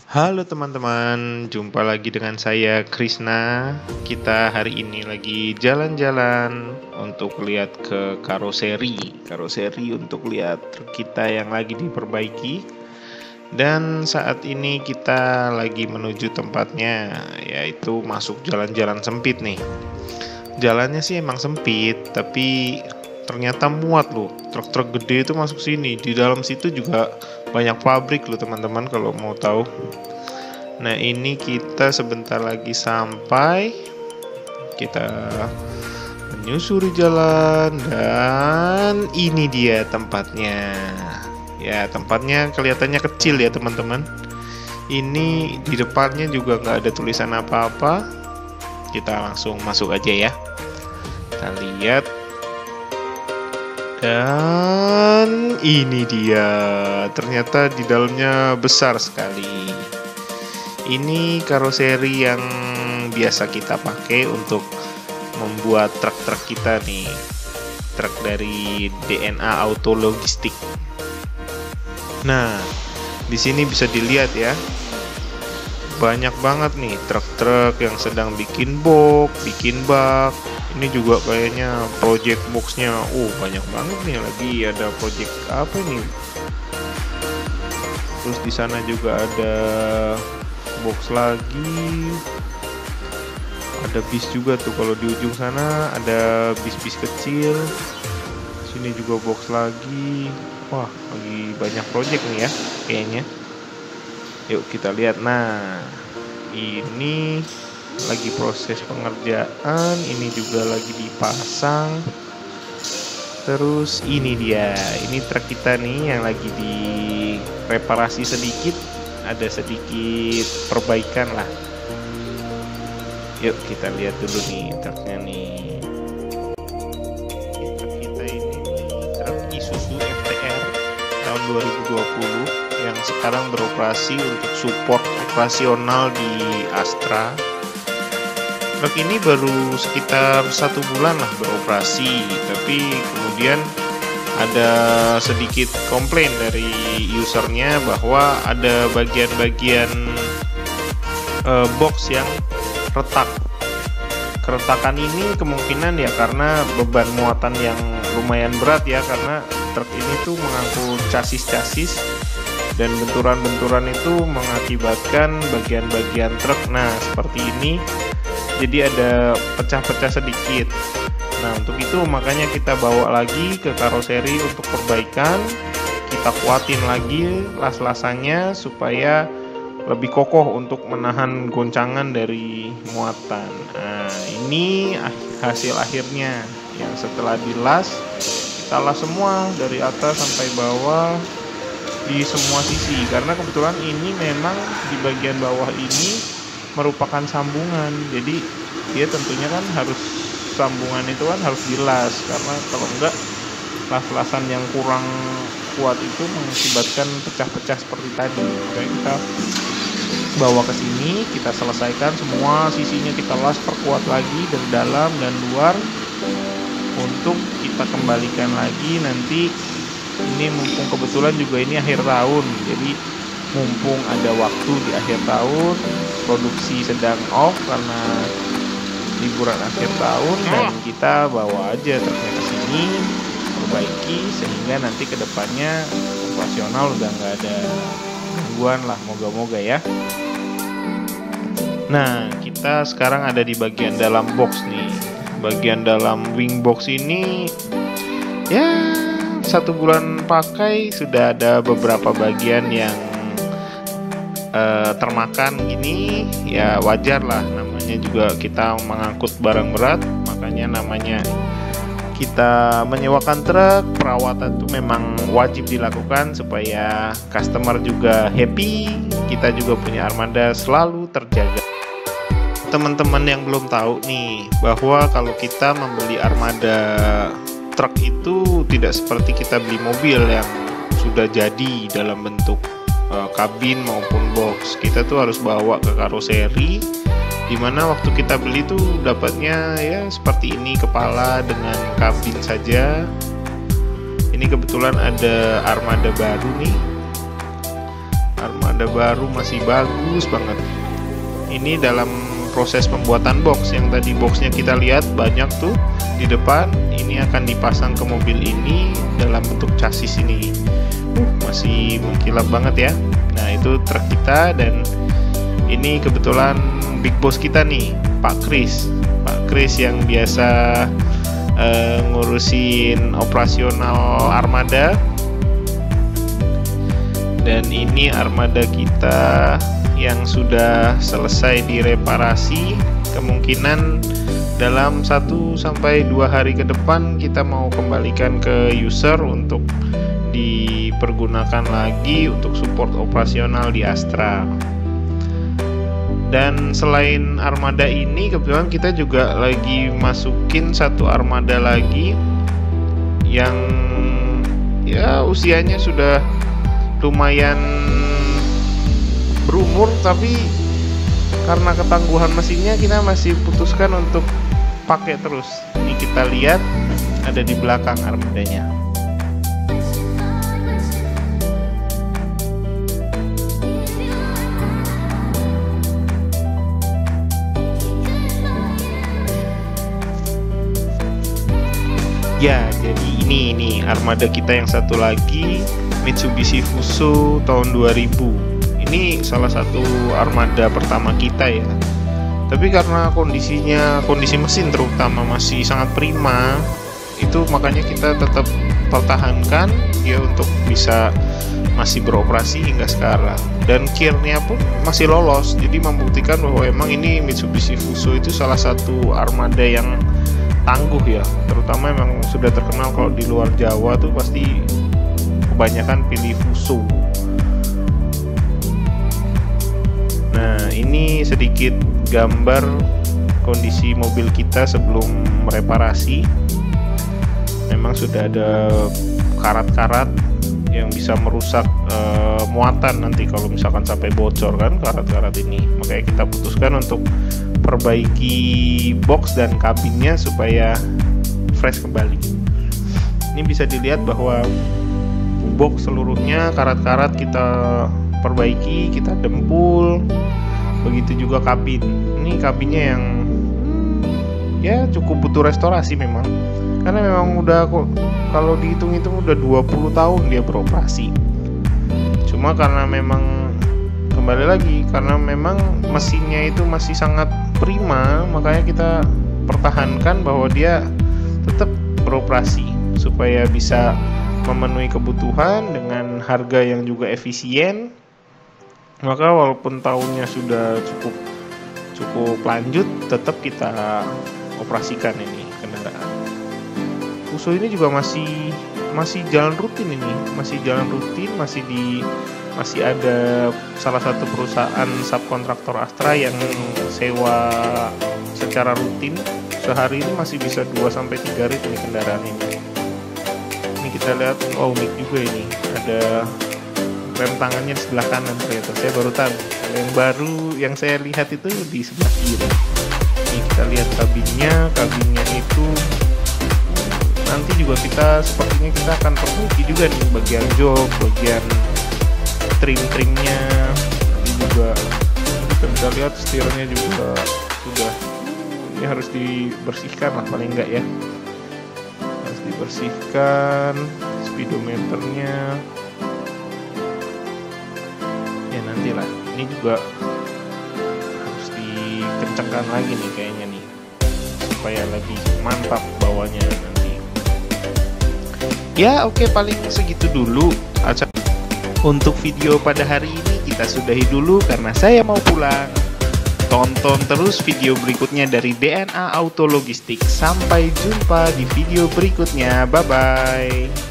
Halo teman-teman, jumpa lagi dengan saya Krisna. Kita hari ini lagi jalan-jalan untuk lihat ke karoseri untuk lihat truk kita yang lagi diperbaiki. Dan saat ini kita lagi menuju tempatnya, yaitu masuk jalan-jalan sempit nih. Jalannya sih emang sempit, tapi ternyata muat loh. Truk-truk gede itu masuk sini. Di dalam situ juga banyak pabrik loh teman-teman kalau mau tahu. Nah, ini kita sebentar lagi sampai. Kita menyusuri jalan dan ini dia tempatnya. Ya, tempatnya kelihatannya kecil ya teman-teman. Ini di depannya juga nggak ada tulisan apa-apa. Kita langsung masuk aja ya. Kita lihat. Dan ini dia. Ternyata di dalamnya besar sekali. Ini karoseri yang biasa kita pakai untuk membuat truk-truk kita nih. Truk dari DNA Auto Logistik. Nah, di sini bisa dilihat ya. Banyak banget nih truk-truk yang sedang bikin box, bikin bak. Ini juga kayaknya project boxnya. Banyak banget nih, lagi ada project apa nih? Terus di sana juga ada box lagi, ada bis juga tuh. Kalau di ujung sana ada bis-bis kecil, sini juga box lagi. Wah, lagi banyak project nih ya kayaknya. Yuk kita lihat. Nah, ini lagi proses pengerjaan, ini juga lagi dipasang. Terus ini dia, ini truk kita nih yang lagi direparasi sedikit. Ada sedikit perbaikan lah. Yuk kita lihat dulu nih truknya nih. Truk kita ini truk Isuzu FTR tahun 2020 yang sekarang beroperasi untuk support operasional di Astra. Truk ini baru sekitar 1 bulan lah beroperasi, tapi kemudian ada sedikit komplain dari usernya bahwa ada bagian-bagian box yang retak. Keretakan ini kemungkinan ya karena beban muatan yang lumayan berat ya, karena truk ini tuh mengangkut chassis-chassis dan benturan-benturan itu mengakibatkan bagian-bagian truk. Nah, seperti ini. Jadi ada pecah-pecah sedikit. Nah, untuk itu makanya kita bawa lagi ke karoseri untuk perbaikan. Kita kuatin lagi las-lasannya supaya lebih kokoh untuk menahan goncangan dari muatan. Nah, ini hasil akhirnya yang setelah dilas, kita las semua dari atas sampai bawah di semua sisi. Karena kebetulan ini memang di bagian bawah ini merupakan sambungan. Jadi dia tentunya kan harus, sambungan itu kan harus dilas, karena kalau enggak las-lasan yang kurang kuat itu mengakibatkan pecah-pecah seperti tadi. Oke, kita bawa ke sini, kita selesaikan semua sisinya, kita las, perkuat lagi dari dalam dan luar untuk kita kembalikan lagi nanti. Ini mumpung kebetulan juga ini akhir tahun, jadi mumpung ada waktu di akhir tahun, produksi sedang off karena liburan akhir tahun, dan kita bawa aja truknya ke sini, perbaiki sehingga nanti kedepannya operasional udah nggak ada gangguan lah, moga-moga ya. Nah, kita sekarang ada di bagian dalam box nih. Bagian dalam wing box ini ya 1 bulan pakai sudah ada beberapa bagian yang termakan gini. Ya wajar lah, namanya juga kita mengangkut barang berat, makanya namanya kita menyewakan truk. Perawatan itu memang wajib dilakukan supaya customer juga happy, kita juga punya armada selalu terjaga. Teman-teman yang belum tahu nih, bahwa kalau kita membeli armada truk itu tidak seperti kita beli mobil yang sudah jadi dalam bentuk kabin maupun box. Kita tuh harus bawa ke karoseri, dimana waktu kita beli tuh dapatnya ya seperti ini, kepala dengan kabin saja. Ini kebetulan ada armada baru nih, armada baru masih bagus banget. Ini dalam proses pembuatan box. Yang tadi boxnya kita lihat banyak tuh di depan, ini akan dipasang ke mobil ini dalam bentuk chassis ini. Masih mengkilap banget ya. Nah, itu truk kita, dan ini kebetulan big boss kita nih, Pak Kris yang biasa ngurusin operasional armada. Dan ini armada kita yang sudah selesai direparasi. Kemungkinan dalam 1 sampai 2 hari ke depan kita mau kembalikan ke user untuk dipergunakan lagi untuk support operasional di Astra. Dan selain armada ini, kebetulan kita juga lagi masukin satu armada lagi yang ya usianya sudah lumayan berumur, tapi karena ketangguhan mesinnya kita masih putuskan untuk pakai terus. Ini kita lihat ada di belakang armadanya. Ya, jadi ini armada kita yang satu lagi, Mitsubishi Fuso tahun 2000. Ini salah satu armada pertama kita ya. Tapi karena kondisi mesin terutama masih sangat prima, itu makanya kita tetap pertahankan dia untuk bisa masih beroperasi hingga sekarang. Dan kirnya pun masih lolos, jadi membuktikan bahwa emang ini Mitsubishi Fuso itu salah satu armada yang tangguh ya. Terutama emang sudah terkenal kalau di luar Jawa tuh pasti kebanyakan pilih Fuso. Nah, ini sedikit gambar kondisi mobil kita sebelum reparasi. Memang sudah ada karat-karat yang bisa merusak muatan nanti kalau misalkan sampai bocor kan karat-karat ini. Makanya kita putuskan untuk perbaiki box dan kabinnya supaya fresh kembali. Ini bisa dilihat bahwa box seluruhnya karat-karat kita perbaiki, kita dempul. Begitu juga kabin. Ini kabinnya yang ya cukup butuh restorasi memang. Karena memang udah kalau dihitung-hitung udah 20 tahun dia beroperasi. Cuma karena memang kembali lagi karena memang mesinnya itu masih sangat prima, makanya kita pertahankan bahwa dia tetap beroperasi supaya bisa memenuhi kebutuhan dengan harga yang juga efisien. Maka walaupun tahunnya sudah cukup lanjut, tetap kita operasikan ini kendaraan. Fuso ini juga masih jalan rutin ini, masih ada salah satu perusahaan subkontraktor Astra yang sewa secara rutin. Sehari ini masih bisa 2-3 rit nih kendaraan ini. Ini kita lihat, oh unik juga ini, ada rem tangannya di sebelah kanan ternyata. Saya baru tahu. Yang baru yang saya lihat itu di sebelah kiri. Ini kita lihat kabinnya itu nanti juga sepertinya kita akan perbaiki juga nih bagian jok, bagian trim-trimnya. Nanti juga kita bisa lihat setirnya juga sudah, ini harus dibersihkan lah paling enggak ya, harus dibersihkan. Speedometernya ya nantilah, ini juga harus dikencangkan lagi nih kayaknya nih supaya lebih mantap bawanya nanti. Ya oke, paling segitu dulu untuk video pada hari ini. Kita sudahi dulu karena saya mau pulang. Tonton terus video berikutnya dari DNA Auto Logistik. Sampai jumpa di video berikutnya. Bye bye.